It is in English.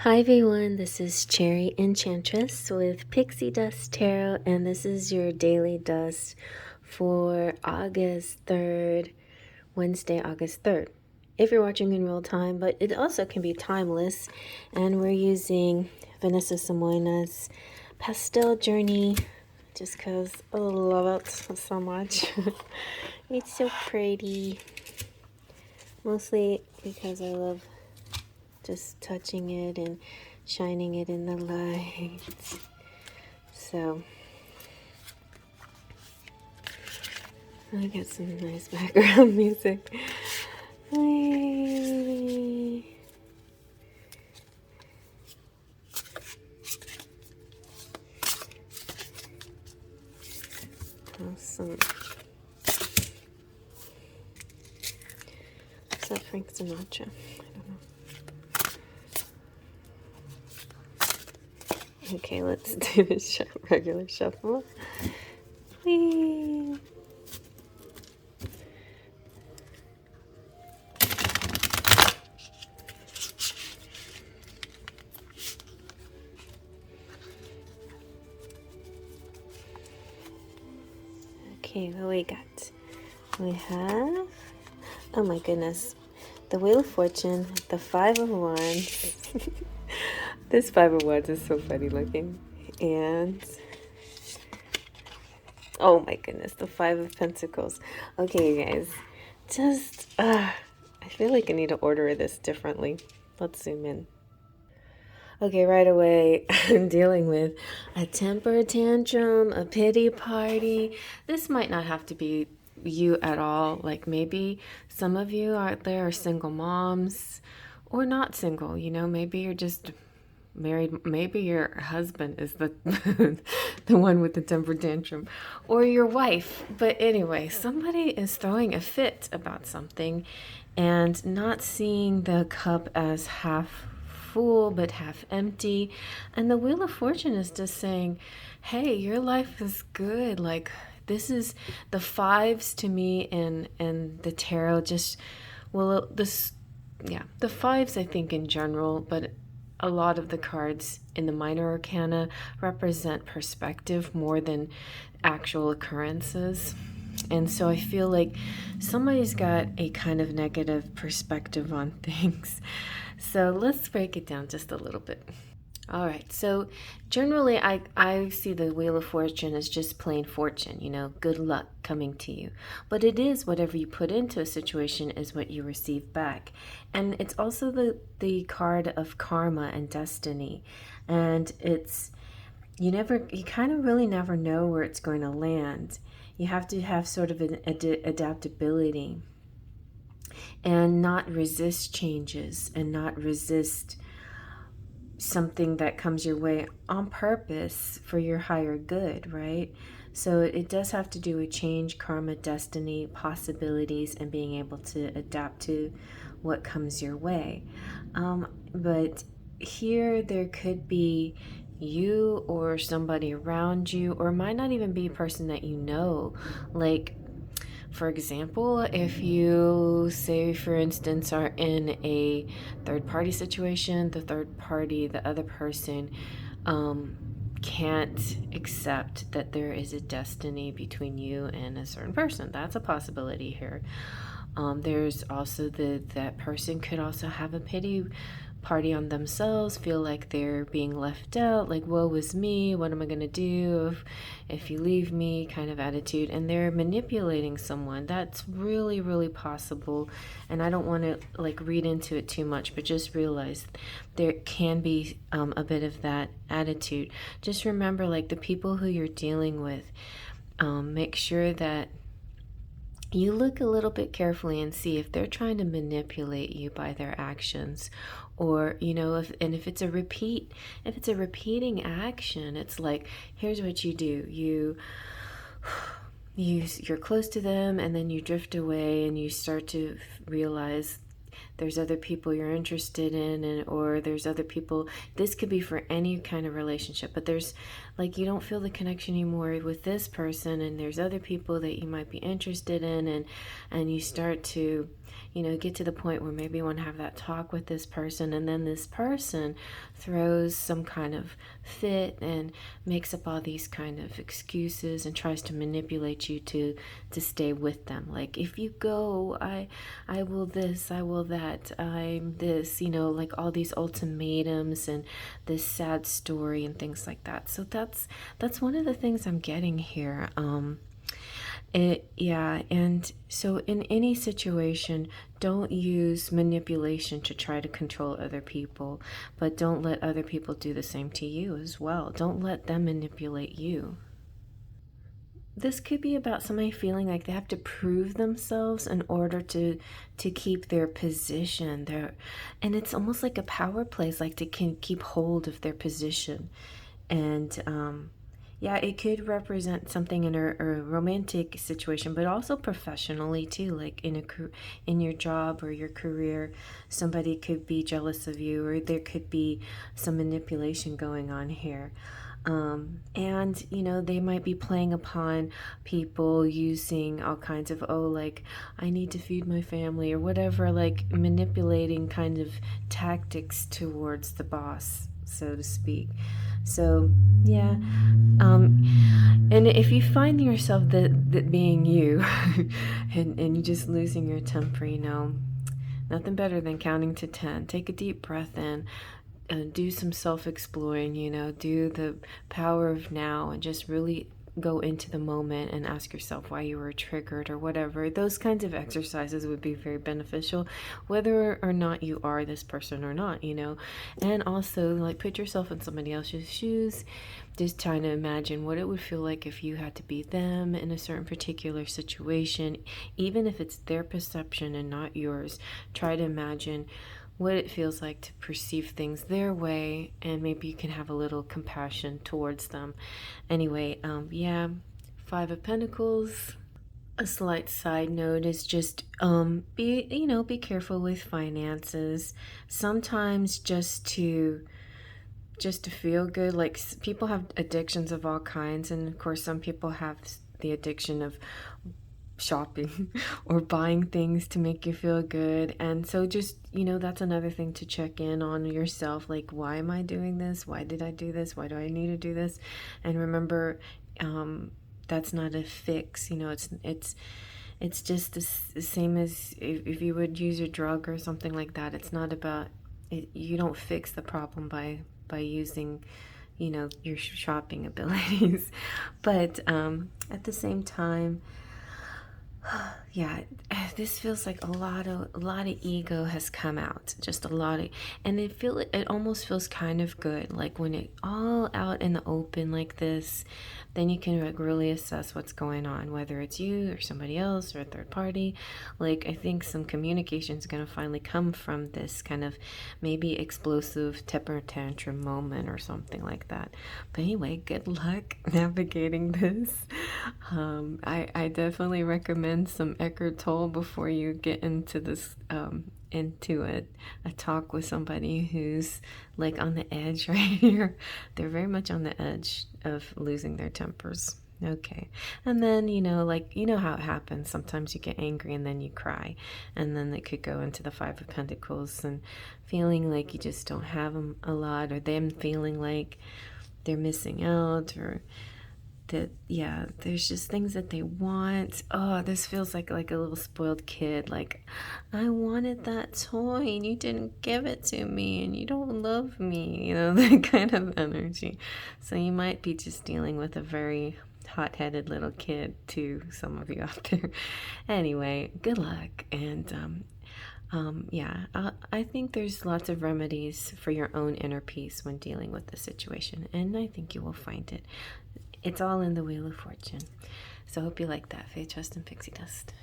Hi everyone, this is Cherry Enchantress with Pixie Dust Tarot, and this is your daily dust for August 3rd, Wednesday, August 3rd. If you're watching in real time, but it also can be timeless, and we're using Vanessa Simona's Pastel Journey just because I love it so much. It's so pretty, mostly because I love just touching it and shining it in the light. So I got some nice background music. Awesome. Is that Frank Sinatra? I don't know. Okay, let's do this regular shuffle. Whee! Okay, what we got? We have, oh my goodness, the Wheel of Fortune, the Five of Wands. This Five of Wands is so funny looking. And, oh my goodness, the Five of Pentacles. Okay, you guys, just, I feel like I need to order this differently. Let's zoom in. Okay, right away, I'm dealing with a temper tantrum, a pity party. This might not have to be you at all. Like maybe some of you out there are single moms or not single. You know, maybe you're just married. Maybe your husband is the the one with the temper tantrum, or your wife. But anyway, somebody is throwing a fit about something and not seeing the cup as half full but half empty. And the Wheel of Fortune is just saying, hey, your life is good. Like, this is the fives to me in the tarot. Just, well, this, yeah, the fives I think in general, but a lot of the cards in the minor arcana represent perspective more than actual occurrences. And so I feel like somebody's got a kind of negative perspective on things. So let's break it down just a little bit. All right, so generally I see the Wheel of Fortune as just plain fortune, you know, good luck coming to you. But it is whatever you put into a situation is what you receive back. And it's also the card of karma and destiny. And it's, you kind of really never know where it's going to land. You have to have sort of an adaptability and not resist changes and not resist something that comes your way on purpose for your higher good, right? So it does have to do with change, karma, destiny, possibilities, and being able to adapt to what comes your way. But here there could be you or somebody around you, or it might not even be a person that you know. Like, for example, if you say, for instance, are in a third party situation, the third party, the other person, can't accept that there is a destiny between you and a certain person. That's a possibility here. There's also that person could also have a pity party on themselves, feel like they're being left out, like woe is me, what am I going to do if you leave me kind of attitude, and they're manipulating someone. That's really, really possible, and I don't want to like read into it too much, but just realize there can be a bit of that attitude. Just remember, like, the people who you're dealing with, make sure that you look a little bit carefully and see if they're trying to manipulate you by their actions, or you know, if it's a repeating action, it's like, here's what you do: you're close to them and then you drift away and you start to realize there's other people you're interested in, or there's other people. This could be for any kind of relationship, but there's, like, you don't feel the connection anymore with this person, and there's other people that you might be interested in, and you start to, you know, get to the point where maybe you want to have that talk with this person, and then this person throws some kind of fit and makes up all these kind of excuses and tries to manipulate you to stay with them. Like, if you go, I will this, I will that, I'm this, you know, like all these ultimatums and this sad story and things like that. So that's one of the things I'm getting here. Yeah, and so in any situation, don't use manipulation to try to control other people, but don't let other people do the same to you as well. Don't let them manipulate you. This could be about somebody feeling like they have to prove themselves in order to keep their position there, and it's almost like a power play, like they can keep hold of their position. And yeah, it could represent something in a romantic situation, but also professionally too, like in your job or your career. Somebody could be jealous of you, or there could be some manipulation going on here. And you know, they might be playing upon people using all kinds of, oh, like, I need to feed my family or whatever, like manipulating kind of tactics towards the boss, so to speak. So yeah, and if you find yourself that being you and you just losing your temper, you know, nothing better than counting to 10. Take a deep breath in, do some self-exploring, you know, do the power of now, and just really go into the moment and ask yourself why you were triggered or whatever. Those kinds of exercises would be very beneficial, whether or not you are this person or not, you know. And also, like, put yourself in somebody else's shoes, just trying to imagine what it would feel like if you had to be them in a certain particular situation, even if it's their perception and not yours. Try to imagine what it feels like to perceive things their way, and maybe you can have a little compassion towards them. Anyway, yeah, Five of Pentacles. A slight side note is just be careful with finances. Sometimes just to feel good, like people have addictions of all kinds, and of course some people have the addiction of shopping or buying things to make you feel good. And so just, you know, that's another thing to check in on yourself, like, why am I doing this? Why did I do this? Why do I need to do this? And remember, that's not a fix, you know. It's just the same as if you would use a drug or something like that. It's not about it, you don't fix the problem by using, you know, your shopping abilities. But at the same time, yeah, this feels like a lot of ego has come out, just a lot of, and it almost feels kind of good, like when it all out in the open like this, then you can like really assess what's going on, whether it's you or somebody else or a third party. Like, I think some communication is going to finally come from this kind of maybe explosive temper tantrum moment or something like that. But anyway, good luck navigating this. I definitely recommend some Eckhart Tolle before you get into this, into a talk with somebody who's like on the edge right here. They're very much on the edge of losing their tempers. Okay. And then, you know, like, you know how it happens. Sometimes you get angry and then you cry. And then it could go into the Five of Pentacles and feeling like you just don't have them a lot, or them feeling like they're missing out, or that, yeah, there's just things that they want. Oh, this feels like a little spoiled kid, like, I wanted that toy and you didn't give it to me and you don't love me, you know, that kind of energy. So you might be just dealing with a very hot-headed little kid too, some of you out there. Anyway, good luck. And yeah, I think there's lots of remedies for your own inner peace when dealing with the situation, and I think you will find it. It's all in the Wheel of Fortune. So I hope you like that. Faith, Trust, and Pixie Dust.